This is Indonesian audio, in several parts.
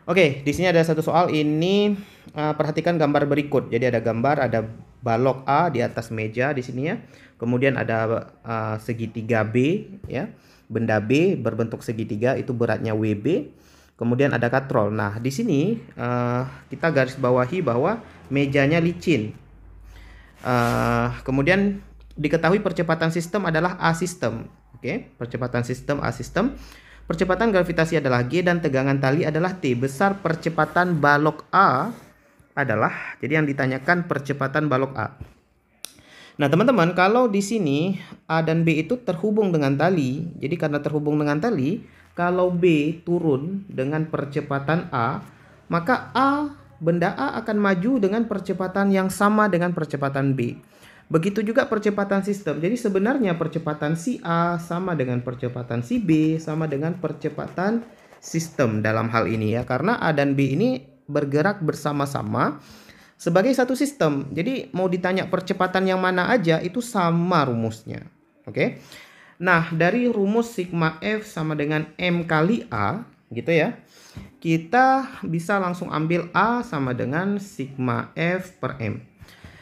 Oke, di sini ada satu soal ini, perhatikan gambar berikut. Jadi ada gambar, ada balok A di atas meja di sini ya. Kemudian ada segitiga B ya. Benda B berbentuk segitiga itu beratnya WB. Kemudian ada katrol. Nah, di sini kita garis bawahi bahwa mejanya licin. Kemudian diketahui percepatan sistem adalah A sistem. Oke, percepatan sistem A sistem. Percepatan gravitasi adalah G dan tegangan tali adalah T. Besar percepatan balok A adalah, jadi yang ditanyakan percepatan balok A. Nah, teman-teman, kalau di sini A dan B itu terhubung dengan tali, jadi karena terhubung dengan tali, kalau B turun dengan percepatan A, maka benda A akan maju dengan percepatan yang sama dengan percepatan B. Begitu juga percepatan sistem. Jadi sebenarnya percepatan si A sama dengan percepatan si B sama dengan percepatan sistem dalam hal ini ya. Karena A dan B ini bergerak bersama-sama sebagai satu sistem. Jadi mau ditanya percepatan yang mana aja itu sama rumusnya. Oke. Nah, dari rumus sigma F sama dengan M kali A gitu ya. Kita bisa langsung ambil A sama dengan sigma F per M.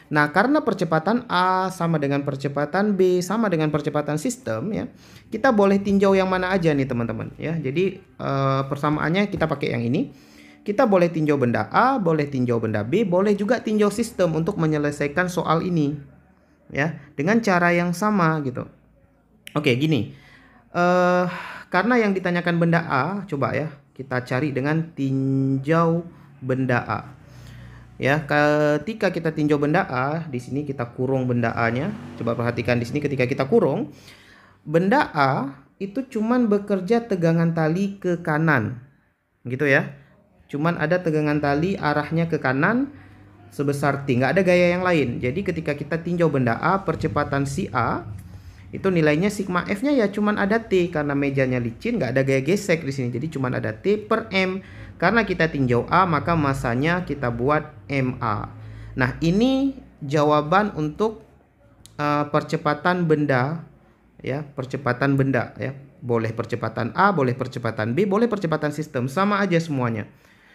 Nah, karena percepatan A sama dengan percepatan B sama dengan percepatan sistem ya, kita boleh tinjau yang mana aja nih teman-teman ya. Jadi persamaannya kita pakai yang ini. Kita boleh tinjau benda A, boleh tinjau benda B, boleh juga tinjau sistem untuk menyelesaikan soal ini ya, dengan cara yang sama gitu. Oke, gini. Karena yang ditanyakan benda A, coba ya kita cari dengan tinjau benda A. Ya, ketika kita tinjau benda A, di sini kita kurung benda A-nya. Coba perhatikan di sini ketika kita kurung, benda A itu cuman bekerja tegangan tali ke kanan. Gitu ya. Cuman ada tegangan tali arahnya ke kanan sebesar T, nggak ada gaya yang lain. Jadi ketika kita tinjau benda A, percepatan si A itu nilainya sigma F-nya ya cuman ada T karena mejanya licin, nggak ada gaya gesek di sini. Jadi cuman ada T per M. Karena kita tinjau A, maka masanya kita buat MA. Nah, ini jawaban untuk percepatan benda ya, percepatan benda ya. Boleh percepatan A, boleh percepatan B, boleh percepatan sistem, sama aja semuanya.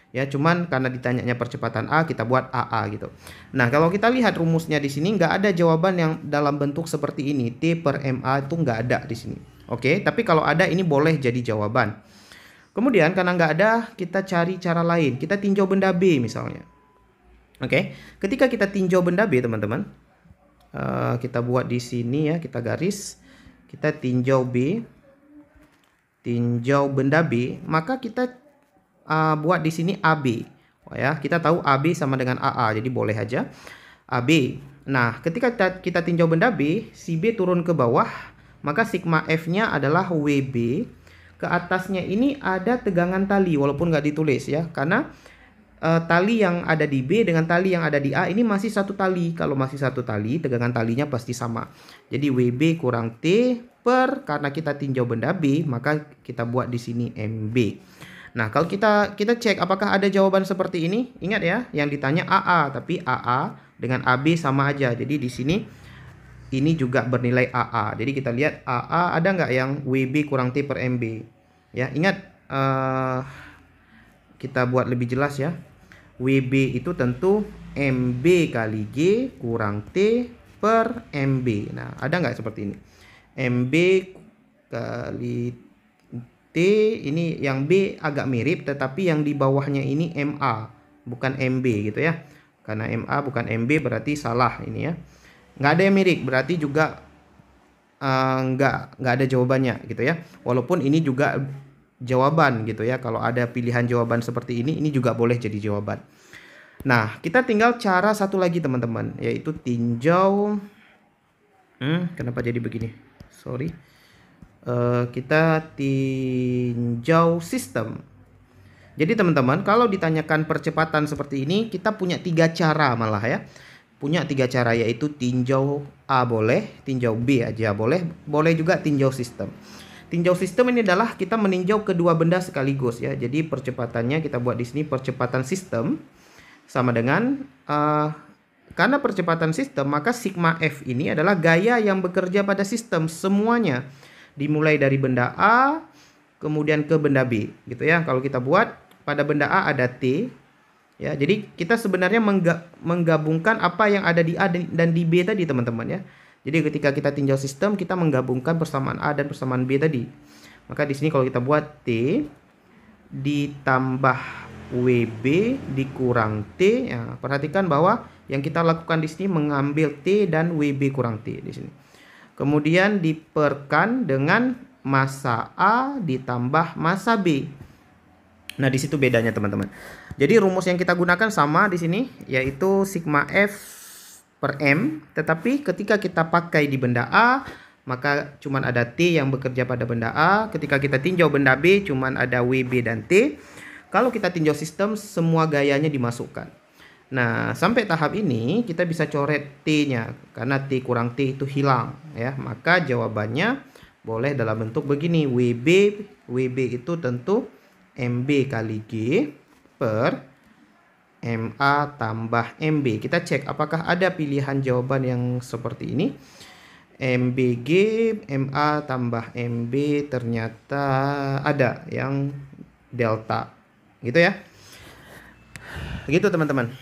Ya, cuman karena ditanyanya percepatan A, kita buat AA gitu. Nah, kalau kita lihat rumusnya di sini nggak ada jawaban yang dalam bentuk seperti ini. T per MA itu nggak ada di sini. Oke, tapi kalau ada ini boleh jadi jawaban. Kemudian karena nggak ada, kita cari cara lain. Kita tinjau benda B misalnya. Oke, ketika kita tinjau benda B teman-teman, kita buat di sini ya, kita garis. Kita tinjau B, tinjau benda B, maka kita buat di sini AB. Oh ya, kita tahu AB sama dengan AA, jadi boleh aja AB. Nah, ketika kita tinjau benda B, si B turun ke bawah, maka sigma F-nya adalah WB. Ke atasnya ini ada tegangan tali walaupun nggak ditulis ya, karena tali yang ada di B dengan tali yang ada di A ini masih satu tali. Kalau masih satu tali, tegangan talinya pasti sama. Jadi WB kurang T per, karena kita tinjau benda B, maka kita buat di sini MB. Nah, kalau kita cek apakah ada jawaban seperti ini. Ingat ya, yang ditanya AA, tapi AA dengan AB sama aja. Jadi di sini ini juga bernilai AA. Jadi kita lihat AA ada nggak yang WB kurang T per MB. Ya, ingat kita buat lebih jelas ya. WB itu tentu MB kali G kurang T per MB. Nah, ada nggak seperti ini? MB kali T, ini yang B agak mirip, tetapi yang di bawahnya ini MA, bukan MB gitu ya. Karena MA bukan MB berarti salah ini ya. Nggak ada yang mirip, berarti juga nggak ada jawabannya gitu ya. Walaupun ini juga jawaban gitu ya. Kalau ada pilihan jawaban seperti ini juga boleh jadi jawaban. Nah, kita tinggal cara satu lagi teman-teman, yaitu tinjau. Kenapa jadi begini? Sorry. Kita tinjau sistem. Jadi teman-teman, kalau ditanyakan percepatan seperti ini, kita punya 3 cara malah ya. Punya 3 cara, yaitu tinjau A boleh, tinjau B aja boleh, boleh juga tinjau sistem. Tinjau sistem ini adalah kita meninjau kedua benda sekaligus ya. Jadi percepatannya kita buat di sini percepatan sistem sama dengan karena percepatan sistem, maka sigma F ini adalah gaya yang bekerja pada sistem semuanya. Dimulai dari benda A kemudian ke benda B gitu ya. Kalau kita buat pada benda A ada T. Ya, jadi kita sebenarnya menggabungkan apa yang ada di A dan di B tadi, teman-teman ya. Jadi ketika kita tinjau sistem, kita menggabungkan persamaan A dan persamaan B tadi. Maka di sini kalau kita buat T ditambah WB dikurang T, ya, perhatikan bahwa yang kita lakukan di sini mengambil T dan WB kurang T di sini. Kemudian diperkan dengan massa A ditambah massa B. Nah, di situ bedanya, teman-teman. Jadi rumus yang kita gunakan sama di sini, yaitu sigma F per M. Tetapi ketika kita pakai di benda A, maka cuman ada T yang bekerja pada benda A. Ketika kita tinjau benda B, cuman ada WB dan T. Kalau kita tinjau sistem, semua gayanya dimasukkan. Nah, sampai tahap ini kita bisa coret T-nya. Karena T kurang T itu hilang, ya. Maka jawabannya boleh dalam bentuk begini. WB itu tentu MB kali G per MA tambah MB. Kita cek apakah ada pilihan jawaban yang seperti ini. MBG, MA tambah MB, ternyata ada yang delta. Gitu ya. Begitu, teman-teman.